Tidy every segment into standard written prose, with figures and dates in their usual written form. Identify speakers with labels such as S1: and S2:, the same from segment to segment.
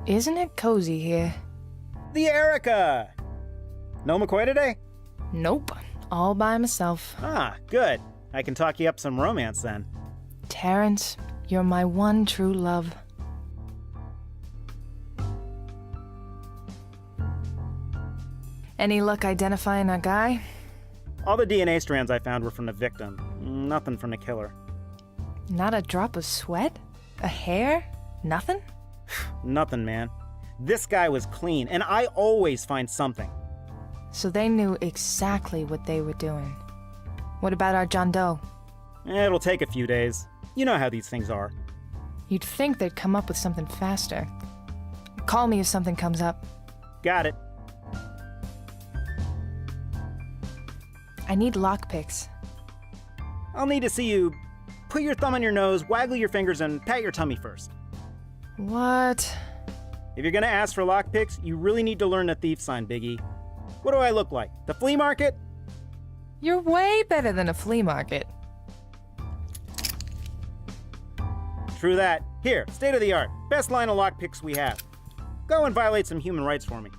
S1: Isn't it cozy here?
S2: The Erica! No McCoy today?
S1: Nope. All by myself.
S2: Ah, good. I can talk you up some romance then.
S1: Terrence, you're my one true love. Any luck identifying our guy?
S2: All the DNA strands I found were from the victim. Nothing from the killer.
S1: Not a drop of sweat? A hair? Nothing?
S2: Nothing, man. This guy was clean, and I always find something.
S1: So they knew exactly what they were doing. What about our John Doe?
S2: It'll take a few days. You know how these things are.
S1: You'd think they'd come up with something faster. Call me if something comes up.
S2: Got it.
S1: I need lockpicks.
S2: I'll need to see you put your thumb on your nose, waggle your fingers, and pat your tummy first.
S1: What?
S2: If you're gonna ask for lockpicks, you really need to learn the thief sign, Biggie. What do I look like? The flea market?
S1: You're way better than a flea market.
S2: True that. Here, state of the art. Best line of lockpicks we have. Go and violate some human rights for me.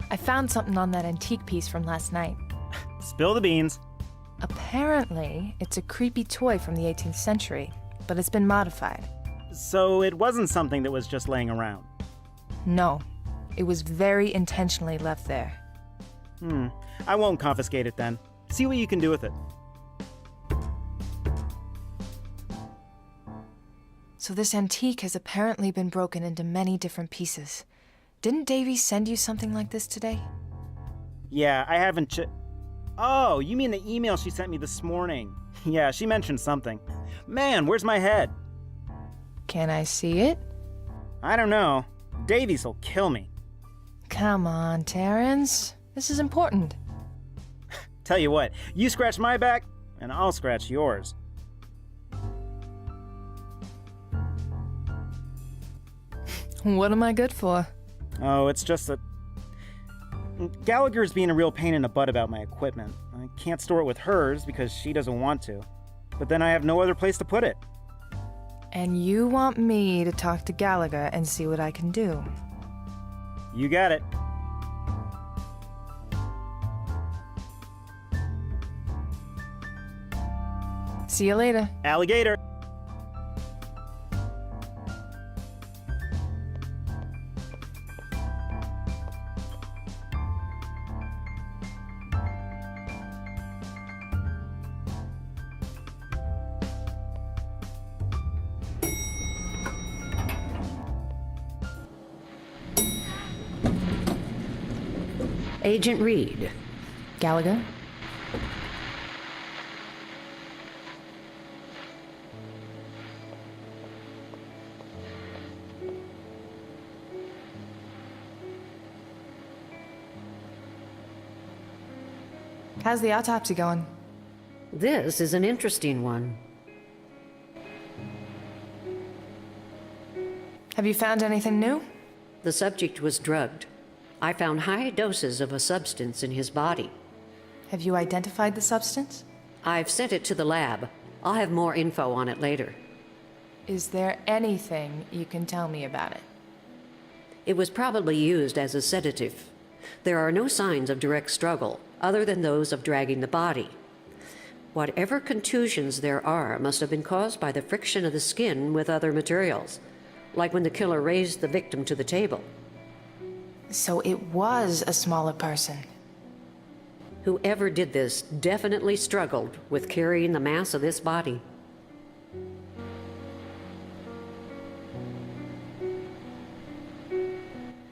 S1: I found something on that antique piece from last night.
S2: Spill the beans.
S1: Apparently, it's a creepy toy from the 18th century, but it's been modified.
S2: So it wasn't something that was just laying around.
S1: No, it was very intentionally left there.
S2: I won't confiscate it then. See what you can do with it.
S1: So this antique has apparently been broken into many different pieces. Didn't Davy send you something like this today?
S2: Yeah, I haven't Oh, you mean the email she sent me this morning. Yeah, she mentioned something. Man, where's my head?
S1: Can I see it?
S2: I don't know. Davies'll kill me.
S1: Come on, Terrence. This is important.
S2: Tell you what, you scratch my back, and I'll scratch yours.
S1: What am I good for?
S2: Oh, it's just that Gallagher's being a real pain in the butt about my equipment. I can't store it with hers because she doesn't want to. But then I have no other place to put it.
S1: And you want me to talk to Gallagher and see what I can do?
S2: You got it.
S1: See you later.
S2: Alligator.
S3: Agent Reed.
S1: Gallagher? How's the autopsy going?
S3: This is an interesting one.
S1: Have you found anything new?
S3: The subject was drugged. I found high doses of a substance in his body.
S1: Have you identified the substance?
S3: I've sent it to the lab. I'll have more info on it later.
S1: Is there anything you can tell me about it?
S3: It was probably used as a sedative. There are no signs of direct struggle, other than those of dragging the body. Whatever contusions there are must have been caused by the friction of the skin with other materials, like when the killer raised the victim to the table.
S1: So it was a smaller person.
S3: Whoever did this definitely struggled with carrying the mass of this body.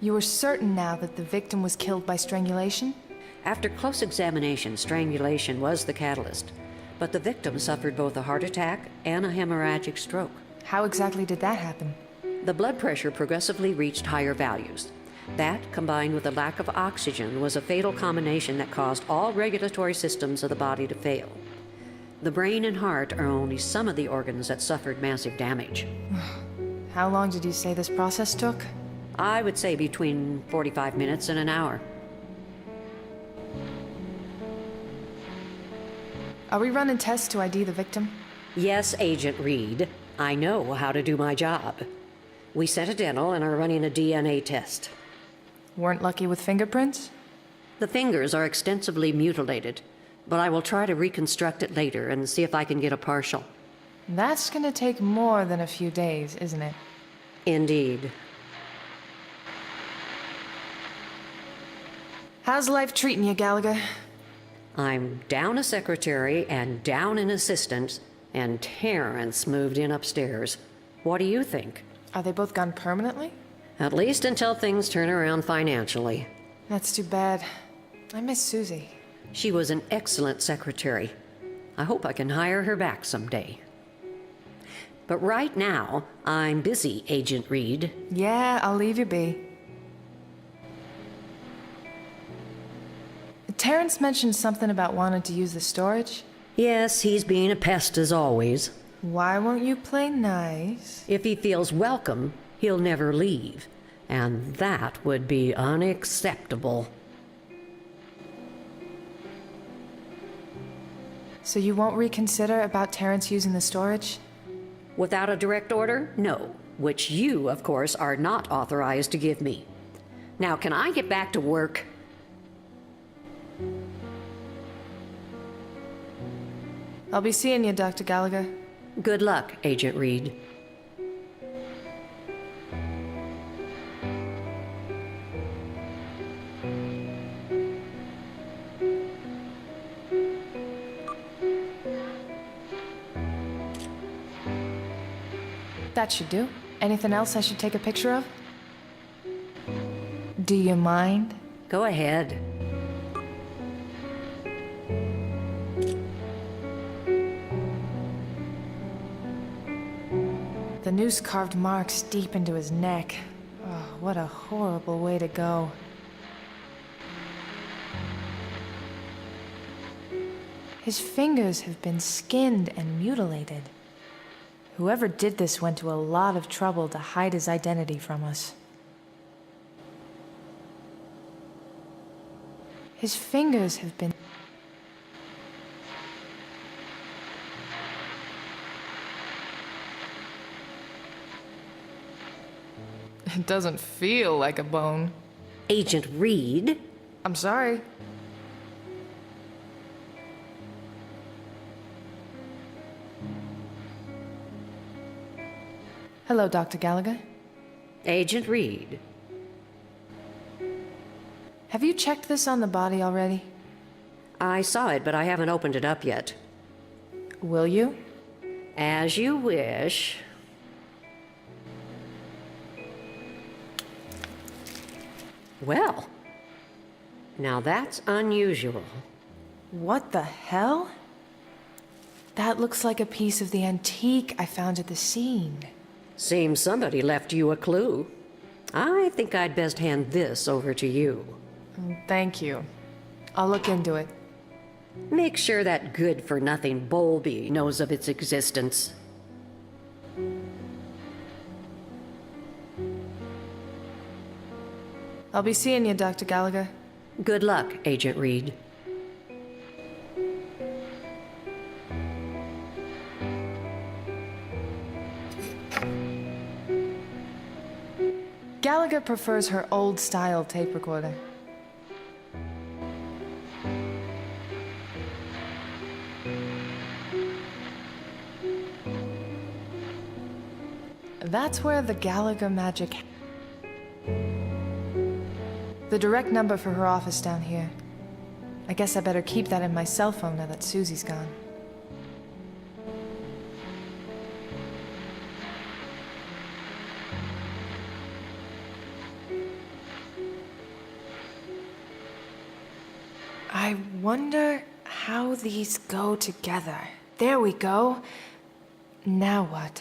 S1: You are certain now that the victim was killed by strangulation?
S3: After close examination, strangulation was the catalyst, but the victim suffered both a heart attack and a hemorrhagic stroke.
S1: How exactly did that happen?
S3: The blood pressure progressively reached higher values. That, combined with a lack of oxygen, was a fatal combination that caused all regulatory systems of the body to fail. The brain and heart are only some of the organs that suffered massive damage.
S1: How long did you say this process took?
S3: I would say between 45 minutes and an hour.
S1: Are we running tests to ID the victim?
S3: Yes, Agent Reed. I know how to do my job. We set a dental and are running a DNA test.
S1: Weren't lucky with fingerprints?
S3: The fingers are extensively mutilated, but I will try to reconstruct it later and see if I can get a partial.
S1: That's gonna take more than a few days, isn't it?
S3: Indeed.
S1: How's life treating you, Gallagher?
S3: I'm down a secretary and down an assistant, and Terrence moved in upstairs. What do you think?
S1: Are they both gone permanently?
S3: At least until things turn around financially.
S1: That's too bad. I miss Susie.
S3: She was an excellent secretary. I hope I can hire her back someday. But right now, I'm busy, Agent Reed.
S1: Yeah, I'll leave you be. Terrence mentioned something about wanting to use the storage.
S3: Yes, he's being a pest as always.
S1: Why won't you play nice?
S3: If he feels welcome, he'll never leave. And that would be unacceptable.
S1: So you won't reconsider about Terrence using the storage?
S3: Without a direct order? No. Which you, of course, are not authorized to give me. Now, can I get back to work?
S1: I'll be seeing you, Dr. Gallagher.
S3: Good luck, Agent Reed.
S1: That should do. Anything else I should take a picture of? Do you mind?
S3: Go ahead.
S1: The noose carved marks deep into his neck. Oh, what a horrible way to go. His fingers have been skinned and mutilated. Whoever did this went to a lot of trouble to hide his identity from us. His fingers have been... It doesn't feel like a bone.
S3: Agent Reed?
S1: I'm sorry. Hello, Dr. Gallagher.
S3: Agent Reed.
S1: Have you checked this on the body already?
S3: I saw it, but I haven't opened it up yet.
S1: Will you?
S3: As you wish. Well, now that's unusual.
S1: What the hell? That looks like a piece of the antique I found at the scene.
S3: Seems somebody left you a clue. I think I'd best hand this over to you.
S1: Thank you. I'll look into it.
S3: Make sure that good-for-nothing Bowlby knows of its existence.
S1: I'll be seeing you, Dr. Gallagher.
S3: Good luck, Agent Reed.
S1: Gallagher prefers her old-style tape recorder. That's where the Gallagher magic... The direct number for her office down here. I guess I better keep that in my cell phone now that Susie's gone. I wonder how these go together. There we go. Now what?